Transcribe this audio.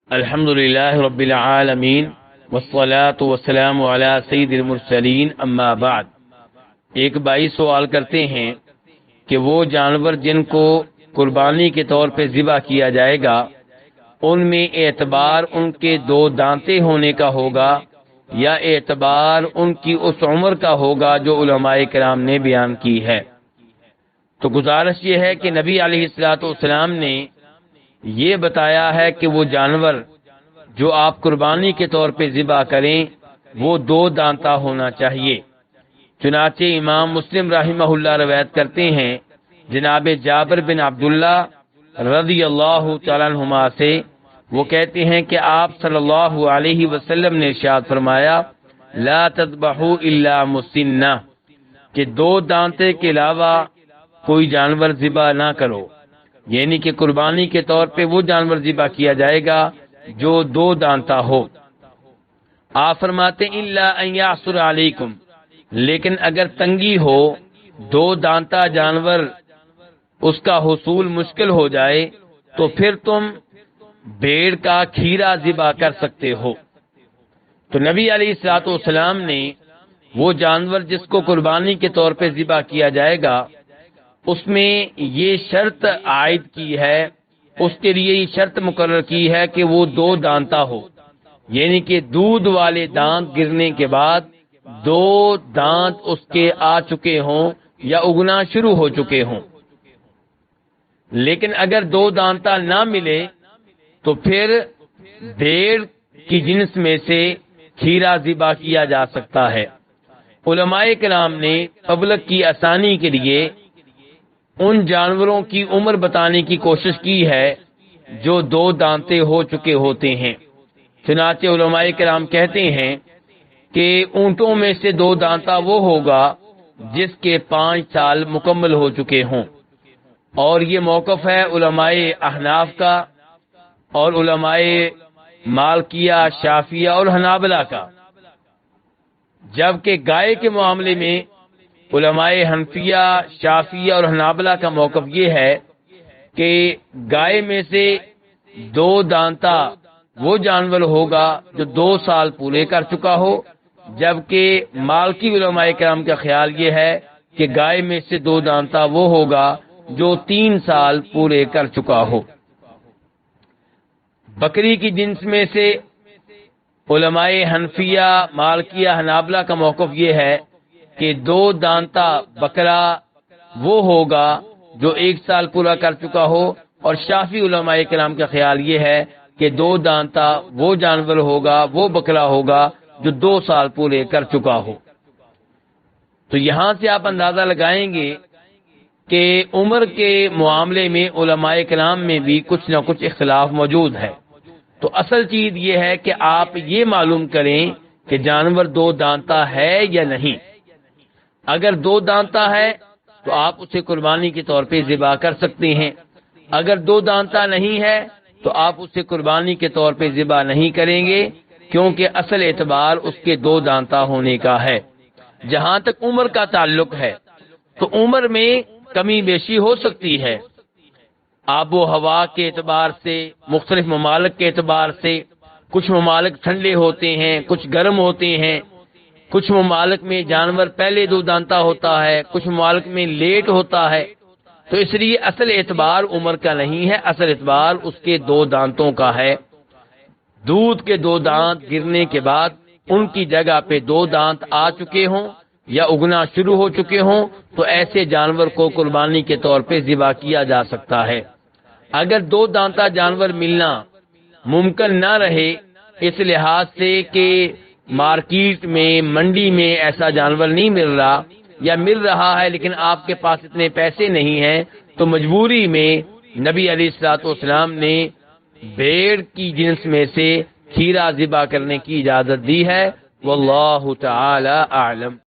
الحمدللہ رب العالمین والصلاة والسلام علی سید المرسلین اما بعد۔ ایک بھائی سوال کرتے ہیں کہ وہ جانور جن کو قربانی کے طور پہ ذبح کیا جائے گا ان میں اعتبار ان کے دو دانتے ہونے کا ہوگا یا اعتبار ان کی اس عمر کا ہوگا جو علماء کرام نے بیان کی ہے؟ تو گزارش یہ ہے کہ نبی علیہ الصلوۃ والسلام نے یہ بتایا ہے کہ وہ جانور جو آپ قربانی کے طور پہ ذبح کریں وہ دو دانتا ہونا چاہیے۔ چنانچہ امام مسلم رحمہ اللہ روایت کرتے ہیں جناب جابر بن عبداللہ رضی اللہ تعالیٰ عنہما سے، وہ کہتے ہیں کہ آپ صلی اللہ علیہ وسلم نے ارشاد فرمایا لا تذبحوا الا مسنہ، کہ دو دانتے کے علاوہ کوئی جانور ذبح نہ کرو، یعنی کہ قربانی کے طور پہ وہ جانور ذبح کیا جائے گا جو دو دانتا ہو۔ آپ فرماتے الا ان یعثر علیکم، لیکن اگر تنگی ہو، دو دانتا جانور اس کا حصول مشکل ہو جائے تو پھر تم بھیڑ کا کھیرا ذبح کر سکتے ہو۔ تو نبی علیہ الصلوۃ والسلام نے وہ جانور جس کو قربانی کے طور پہ ذبح کیا جائے گا اس میں یہ شرط عائد کی ہے، اس کے لیے یہ شرط مقرر کی ہے کہ وہ دو دانتا ہو، یعنی کہ دودھ والے دانت گرنے کے بعد دو دانت اس کے آ چکے ہوں یا اگنا شروع ہو چکے ہوں۔ لیکن اگر دو دانتا نہ ملے تو پھر بھیڑ کی جنس میں سے کھیرا ذبح کیا جا سکتا ہے۔ علماء کرام نے پبلک کی آسانی کے لیے ان جانوروں کی عمر بتانے کی کوشش کی ہے جو دو دانتے ہو چکے ہوتے ہیں۔ چنانچہ علماء کرام کہتے ہیں کہ اونٹوں میں سے دو دانتا وہ ہوگا جس کے 5 سال مکمل ہو چکے ہوں، اور یہ موقف ہے علماء احناف کا اور علماء مالکیہ، شافعیہ اور حنابلہ کا، جبکہ گائے کے معاملے میں علماء حنفیہ، شافعیہ اور حنابلہ کا موقف یہ ہے کہ گائے میں سے دو دانتا وہ جانور ہوگا جو 2 سال پورے کر چکا ہو، جبکہ مالکی علماء کرام کا خیال یہ ہے کہ گائے میں سے دو دانتا وہ ہوگا جو 3 سال پورے کر چکا ہو۔ بکری کی جنس میں سے علماء حنفیہ، مالکیہ، حنابلہ کا موقف یہ ہے کہ دو دانتا بکرا وہ ہوگا جو 1 سال پورا کر چکا ہو، اور شافعی علماء کرام کا خیال یہ ہے کہ دو دانتا وہ جانور ہوگا، وہ بکرا ہوگا جو 2 سال پورے کر چکا ہو۔ تو یہاں سے آپ اندازہ لگائیں گے کہ عمر کے معاملے میں علماء کرام میں بھی کچھ نہ کچھ اختلاف موجود ہے۔ تو اصل چیز یہ ہے کہ آپ یہ معلوم کریں کہ جانور دو دانتا ہے یا نہیں۔ اگر دو دانتا ہے تو آپ اسے قربانی کے طور پہ ذبح کر سکتے ہیں، اگر دو دانتا نہیں ہے تو آپ اسے قربانی کے طور پہ ذبح نہیں کریں گے، کیونکہ اصل اعتبار اس کے دو دانتا ہونے کا ہے۔ جہاں تک عمر کا تعلق ہے تو عمر میں کمی بیشی ہو سکتی ہے، آب و ہوا کے اعتبار سے، مختلف ممالک کے اعتبار سے، کچھ ممالک ٹھنڈے ہوتے ہیں، کچھ گرم ہوتے ہیں، کچھ ممالک میں جانور پہلے دو دانتا ہوتا ہے، کچھ ممالک میں لیٹ ہوتا ہے، تو اس لیے اصل اعتبار عمر کا نہیں ہے، اصل اعتبار اس کے دو دانتوں کا ہے۔ دودھ کے دو دانت گرنے کے بعد ان کی جگہ پہ دو دانت آ چکے ہوں یا اگنا شروع ہو چکے ہوں تو ایسے جانور کو قربانی کے طور پہ ذبح کیا جا سکتا ہے۔ اگر دو دانتا جانور ملنا ممکن نہ رہے اس لحاظ سے کہ مارکیٹ میں، منڈی میں ایسا جانور نہیں مل رہا یا مل رہا ہے لیکن آپ کے پاس اتنے پیسے نہیں ہیں، تو مجبوری میں نبی علیہ الصلوۃ والسلام نے بھیڑ کی جنس میں سے کھیرا ذبح کرنے کی اجازت دی ہے۔ واللہ تعالی اعلم۔